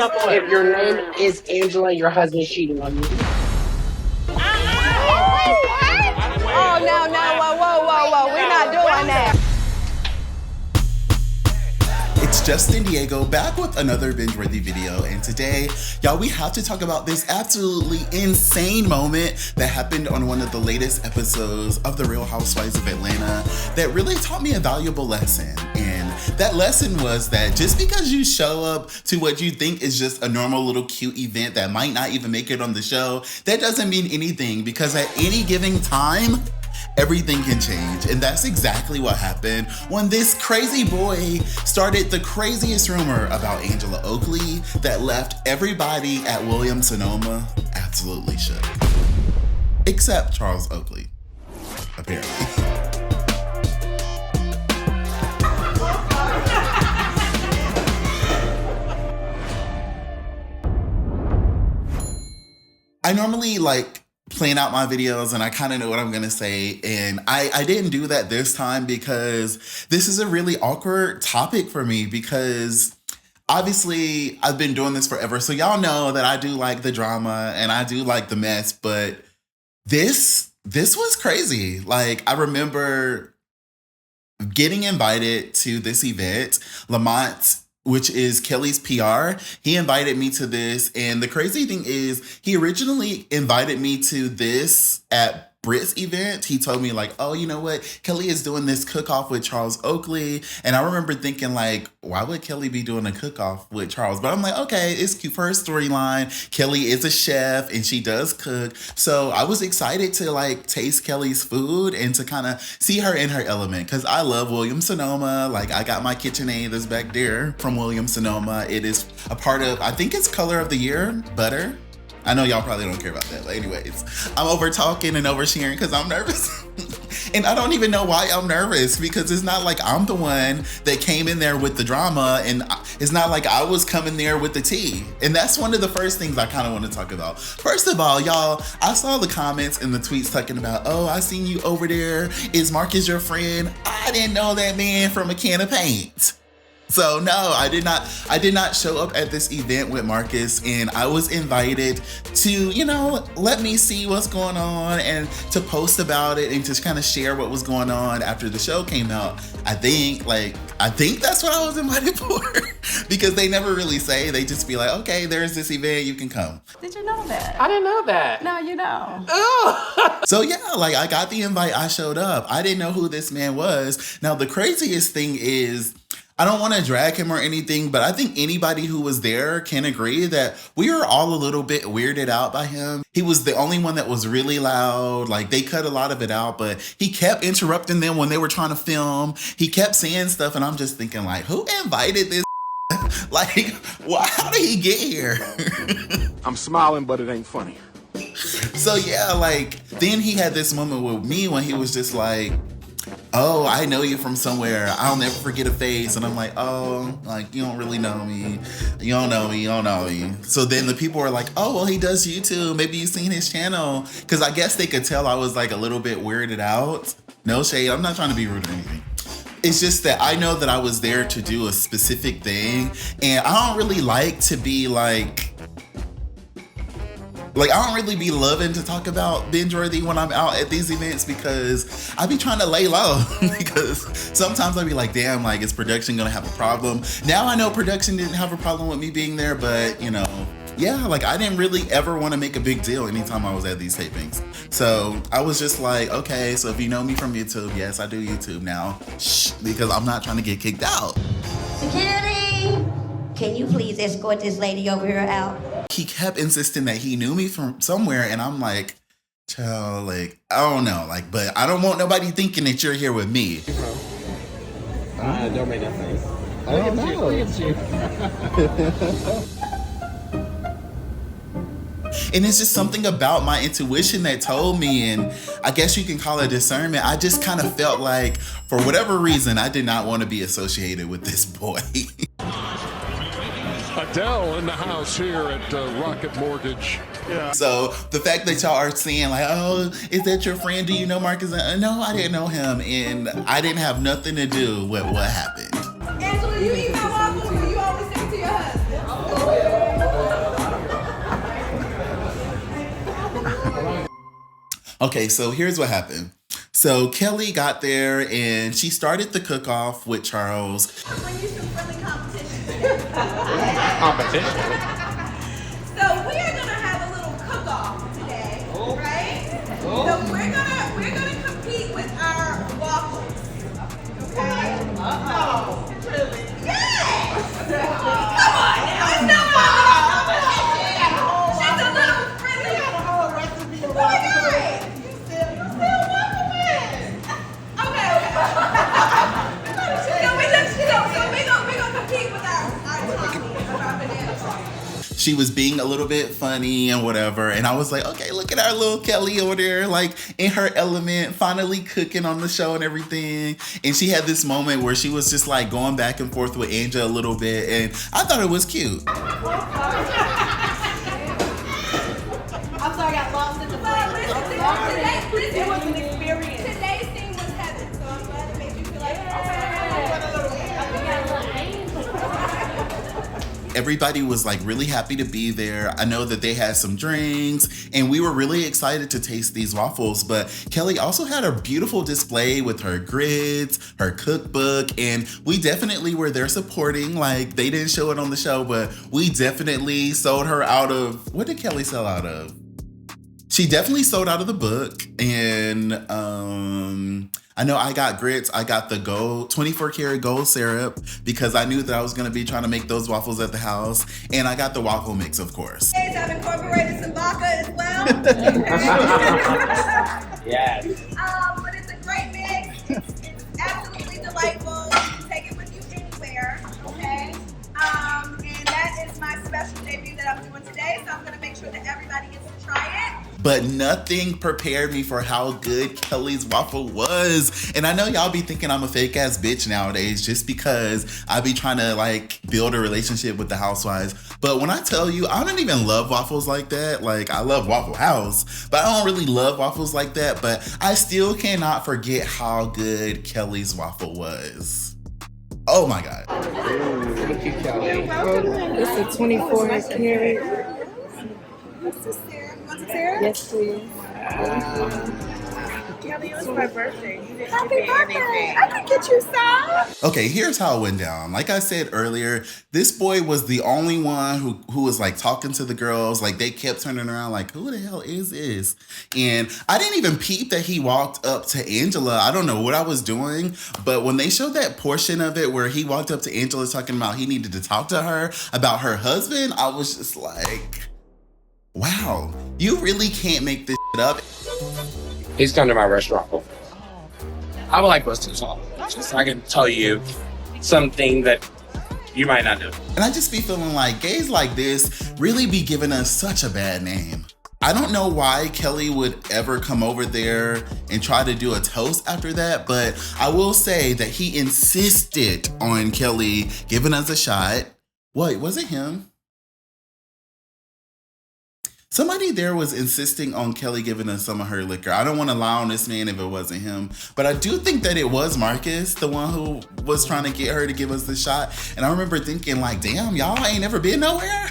example, if your name is Angela and your husband's cheating on you. Oh, no, whoa. We're not doing that. It's Justin Diego back with another binge-worthy video, and today, y'all, we have to talk about this absolutely insane moment that happened on one of the latest episodes of the Real Housewives of Atlanta that really taught me a valuable lesson. And that lesson was that just because you show up to what you think is just a normal little cute event that might not even make it on the show, that doesn't mean anything, because at any given time, everything can change. And that's exactly what happened when this crazy boy started the craziest rumor about Angela Oakley that left everybody at Williams-Sonoma absolutely shook. Except Charles Oakley, apparently. I normally plan out my videos and I kind of know what I'm gonna say, and I didn't do that this time because this is a really awkward topic for me, because obviously I've been doing this forever, so y'all know that I do like the drama and I do like the mess, but this was crazy. Like, I remember getting invited to this event. Lamont, which is Kelly's PR, he invited me to this. And the crazy thing is, he originally invited me to this at Britt's event. He told me oh, you know what? Kelly is doing this cook-off with Charles Oakley. And I remember thinking why would Kelly be doing a cook-off with Charles? But I'm like, okay, it's cute for her storyline. Kelly is a chef and she does cook. So I was excited to taste Kelly's food and to kind of see her in her element, because I love Williams-Sonoma. I got my KitchenAid that's back there from Williams-Sonoma. It is a part of, I think it's color of the year, butter. I know y'all probably don't care about that, but anyways, I'm over talking and oversharing because I'm nervous. And I don't even know why I'm nervous, because it's not like I'm the one that came in there with the drama, and it's not like I was coming there with the tea. And that's one of the first things I kind of want to talk about. First of all, y'all, I saw the comments and the tweets talking about, oh, I seen you over there. Is Marcus your friend? I didn't know that man from a can of paint. So no, I did not show up at this event with Marcus, and I was invited to, let me see what's going on and to post about it and to kind of share what was going on after the show came out. I think that's what I was invited for, because they never really say, they just be like, okay, there's this event, you can come. Did you know that? I didn't know that. No, you know. Oh. So yeah, I got the invite, I showed up. I didn't know who this man was. Now, the craziest thing is, I don't want to drag him or anything, but I think anybody who was there can agree that we were all a little bit weirded out by him. He was the only one that was really loud. They cut a lot of it out, but he kept interrupting them when they were trying to film. He kept saying stuff, and I'm just thinking, who invited this? How did he get here? I'm smiling, but it ain't funny. So yeah, then he had this moment with me when he was just oh, I know you from somewhere. I'll never forget a face. And I'm oh, you don't really know me. You don't know me. So then the people were oh, well, he does YouTube. Maybe you've seen his channel. Because I guess they could tell I was a little bit weirded out. No shade. I'm not trying to be rude or anything. It's just that I know that I was there to do a specific thing. And I don't really like to be I don't really be loving to talk about binge-worthy when I'm out at these events, because I be trying to lay low. Because sometimes I be damn, is production gonna have a problem? Now I know production didn't have a problem with me being there, but yeah, I didn't really ever want to make a big deal anytime I was at these tapings. So I was just okay, so if you know me from YouTube, yes, I do YouTube now. Shh, because I'm not trying to get kicked out. Security! Can you please escort this lady over here out? He kept insisting that he knew me from somewhere, and I'm child, I don't know, but I don't want nobody thinking that you're here with me. Don't make that face. Look at you. And it's just something about my intuition that told me, and I guess you can call it discernment. I just kind of felt for whatever reason, I did not want to be associated with this boy. Adele in the house here at Rocket Mortgage. Yeah. So the fact that y'all are saying oh, is that your friend? Do you know Marcus? No, I didn't know him, and I didn't have nothing to do with what happened. Angela, you eat my waffles, or you always sing to your husband? Okay, so here's what happened. So Kelly got there and she started the cook-off with Charles. Bring you some friendly competition. Competition? So we are gonna have a little cook-off today, right? So we're gonna compete with our waffles. Okay? Really? Yes! Come on now, it's no competition. She's a little friendly. Oh my God! You still waffle man. Okay. So we gonna compete with our banana topping. She was being a little bit funny and whatever. And I was like, okay, look at our little Kelly over there, like in her element, finally cooking on the show and everything. And she had this moment where she was just like going back and forth with Angela a little bit. And I thought it was cute. I'm sorry, I got lost in the play. It was an experience. Today's theme was heaven, so I'm glad it made you feel like Everybody was like really happy to be there. I know that they had some drinks and we were really excited to taste these waffles, but Kelly also had a beautiful display with her grids, her cookbook, and we definitely were there supporting. Like, they didn't show it on the show, but we definitely sold her out of, what did Kelly sell out of? She definitely sold out of the book, and I know I got grits. I got the 24 karat gold syrup because I knew that I was gonna be trying to make those waffles at the house, and I got the waffle mix, of course. I've incorporated some vodka as well. Yes. But it's a great mix. It's absolutely delightful. You can take it with you anywhere, okay? And that is my special debut that I'm doing today, so I'm gonna make sure that everybody gets to try it. But nothing prepared me for how good Kelly's waffle was. And I know y'all be thinking I'm a fake ass bitch nowadays just because I be trying to like build a relationship with the housewives. But when I tell you, I don't even love waffles like that. Like, I love Waffle House, but I don't really love waffles like that. But I still cannot forget how good Kelly's waffle was. Oh my God. Thank you, Kelly. It's a 24 karat. Yes, please. Kelly, it was my birthday. Happy birthday! I can get you some. Okay, here's how it went down. Like I said earlier, this boy was the only one who was like talking to the girls. Like, they kept turning around like, who the hell is this? And I didn't even peep that he walked up to Angela. I don't know what I was doing, but when they showed that portion of it where he walked up to Angela talking about he needed to talk to her about her husband, I was just like, wow, you really can't make this shit up. He's come to my restaurant before. I would like listening to all. Just so I can tell you something that you might not know. And I just be feeling like gays like this really be giving us such a bad name. I don't know why Kelly would ever come over there and try to do a toast after that, but I will say that he insisted on Kelly giving us a shot. Wait, was it him? Somebody there was insisting on Kelly giving us some of her liquor. I don't want to lie on this man if it wasn't him, but I do think that it was Marcus, the one who was trying to get her to give us the shot. And I remember thinking like, damn, y'all ain't never been nowhere?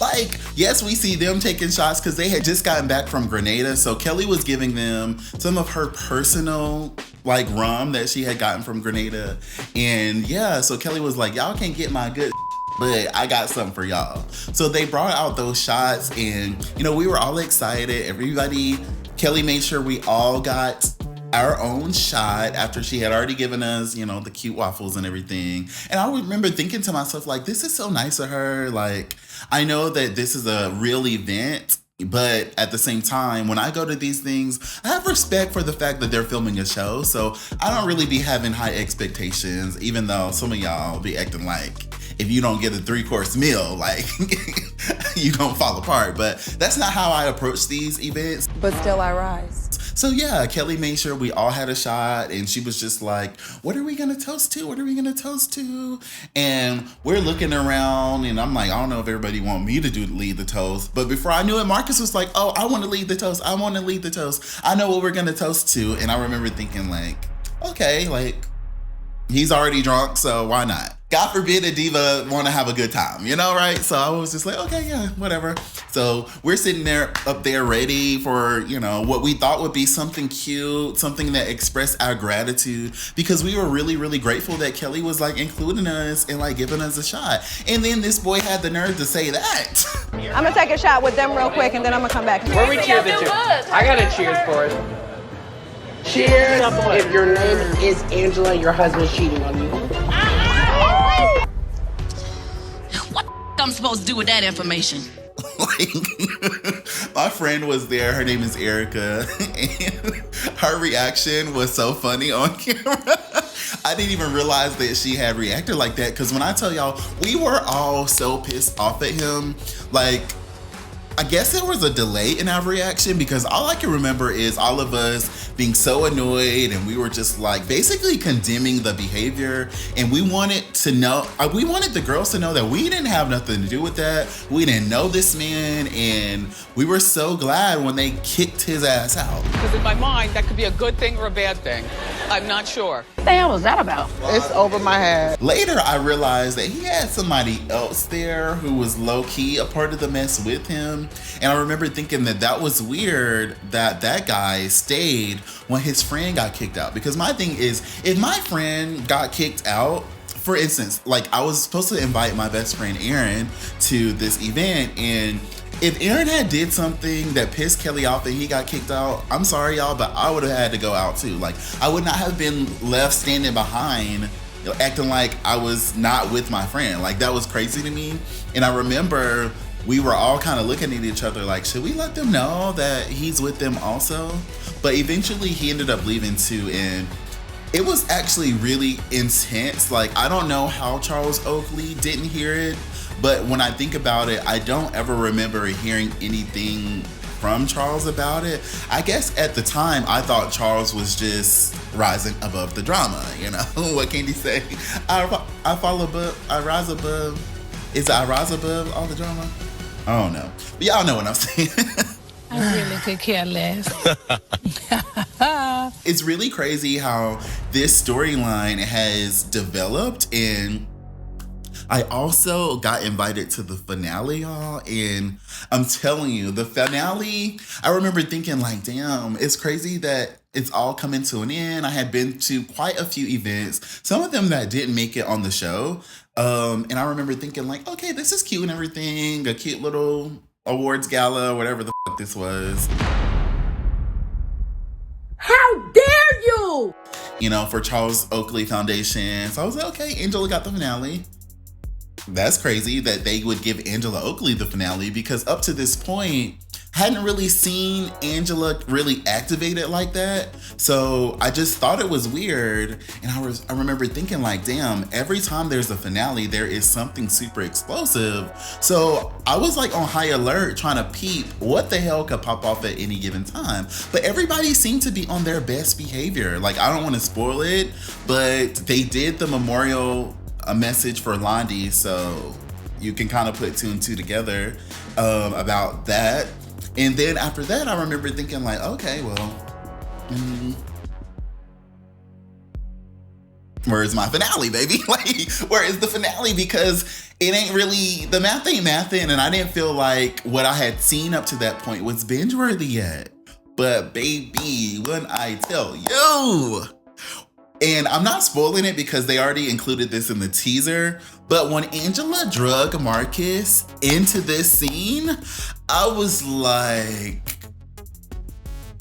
Like, yes, we see them taking shots because they had just gotten back from Grenada. So Kelly was giving them some of her personal like rum that she had gotten from Grenada. And yeah, so Kelly was like, y'all can't get my good but I got something for y'all. So they brought out those shots and, you know, we were all excited. Kelly made sure we all got our own shot after she had already given us, you know, the cute waffles and everything. And I remember thinking to myself, like, this is so nice of her. Like, I know that this is a real event, but at the same time, when I go to these things, I have respect for the fact that they're filming a show. So I don't really be having high expectations, even though some of y'all be acting like if you don't get a 3-course meal, like you gonna fall apart. But that's not how I approach these events. But still I rise. So yeah, Kelly made sure we all had a shot and she was just like, what are we gonna toast to? What are we gonna toast to? And we're looking around and I'm like, I don't know if everybody want me to lead the toast. But before I knew it, Marcus was like, oh, I wanna lead the toast. I wanna lead the toast. I know what we're gonna toast to. And I remember thinking like, okay, like he's already drunk, so why not? God forbid a diva want to have a good time, you know, right? So I was just like, okay, yeah, whatever. So we're sitting there up there ready for, you know, what we thought would be something cute, something that expressed our gratitude, because we were really, really grateful that Kelly was like including us and like giving us a shot. And then this boy had the nerve to say that. I'm gonna take a shot with them real quick and then I'm gonna come back. Where we cheers it to? I got a cheers for it. Cheers if your name is Angela, your husband's cheating on you. What I'm supposed to do with that information? Like, my friend was there, her name is Erica, and her reaction was so funny on camera. I didn't even realize that she had reacted like that, because when I tell y'all, we were all so pissed off at him. Like, I guess there was a delay in our reaction, because all I can remember is all of us being so annoyed, and we were just like basically condemning the behavior. And we wanted to know, we wanted the girls to know that we didn't have nothing to do with that. We didn't know this man, and we were so glad when they kicked his ass out. Because in my mind, that could be a good thing or a bad thing. I'm not sure. What the hell was that about? It's over my head. Later, I realized that he had somebody else there who was low-key a part of the mess with him. And I remember thinking that that was weird that that guy stayed when his friend got kicked out. Because my thing is, if my friend got kicked out, for instance, like I was supposed to invite my best friend Aaron to this event, and if Aaron had did something that pissed Kelly off and he got kicked out, I'm sorry y'all, but I would have had to go out too. Like, I would not have been left standing behind, you know, acting like I was not with my friend. Like, that was crazy to me. And I remember we were all kind of looking at each other like, should we let them know that he's with them also? But eventually he ended up leaving too, and it was actually really intense. Like, I don't know how Charles Oakley didn't hear it, but when I think about it, I don't ever remember hearing anything from Charles about it. I guess at the time, I thought Charles was just rising above the drama, you know? What can he say? I fall above, I rise above. Is it I rise above all the drama? I don't know. But y'all know what I'm saying. I really could care less. It's really crazy how this storyline has developed, and I also got invited to the finale, y'all, and I'm telling you, the finale, I remember thinking like, damn, it's crazy that it's all coming to an end. I had been to quite a few events, some of them that didn't make it on the show, and I remember thinking like, okay, this is cute and everything, a cute little awards gala, whatever the fuck this was. How dare you! You know, for Charles Oakley Foundation. So I was like, okay, Angela got the finale. That's crazy that they would give Angela Oakley the finale, because up to this point, I hadn't really seen Angela really activated like that. So I just thought it was weird. And I remember thinking like, damn, every time there's a finale, there is something super explosive. So I was like on high alert trying to peep what the hell could pop off at any given time. But everybody seemed to be on their best behavior. Like, I don't want to spoil it, but they did the memorial a message for Londi, so you can kind of put two and two together about that. And then after that, I remember thinking like, okay, well, where's my finale, baby? Like, where is the finale? Because it ain't really, the math ain't mathin', and I didn't feel like what I had seen up to that point was binge worthy yet. But baby, when I tell you, and I'm not spoiling it because they already included this in the teaser, but when Angela drug Marcus into this scene, I was like,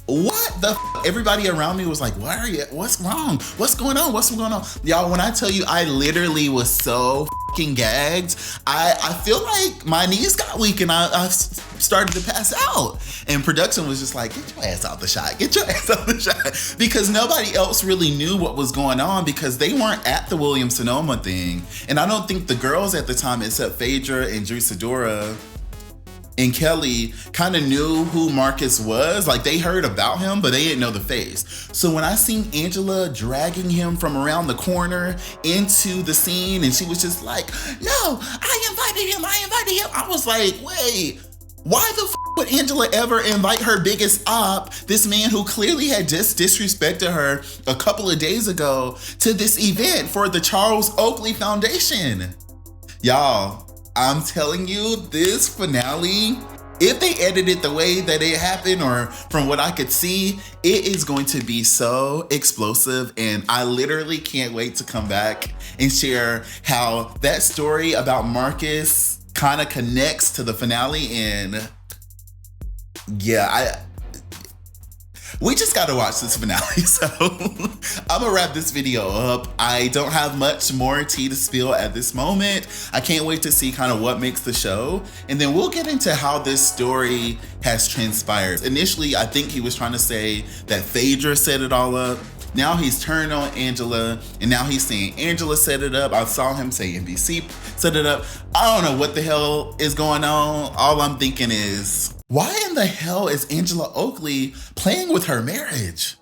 what the f? Everybody around me was like, why are you, what's wrong? What's going on? What's going on? Y'all, when I tell you, I literally was so fucking gagged. I feel like my knees got weak and I started to pass out. And production was just like, get your ass out the shot. Get your ass out the shot. Because nobody else really knew what was going on because they weren't at the Williams-Sonoma thing. And I don't think the girls at the time, except Phaedra and Drew Sidora and Kelly, kind of knew who Marcus was. Like, they heard about him, but they didn't know the face. So when I seen Angela dragging him from around the corner into the scene, and she was just like, no, I invited him. I was like, wait, why the f would Angela ever invite her biggest op, this man who clearly had just disrespected her a couple of days ago, to this event for the Charles Oakley Foundation? Y'all, I'm telling you, this finale, if they edit it the way that it happened, or from what I could see, it is going to be so explosive, and I literally can't wait to come back and share how that story about Marcus kind of connects to the finale. And yeah, we just gotta watch this finale. So I'm gonna wrap this video up. I don't have much more tea to spill at this moment. I can't wait to see kind of what makes the show. And then we'll get into how this story has transpired. Initially, I think he was trying to say that Phaedra set it all up. Now he's turned on Angela, and now he's saying Angela set it up. I saw him say NBC set it up. I don't know what the hell is going on. All I'm thinking is, why in the hell is Angela Oakley playing with her marriage?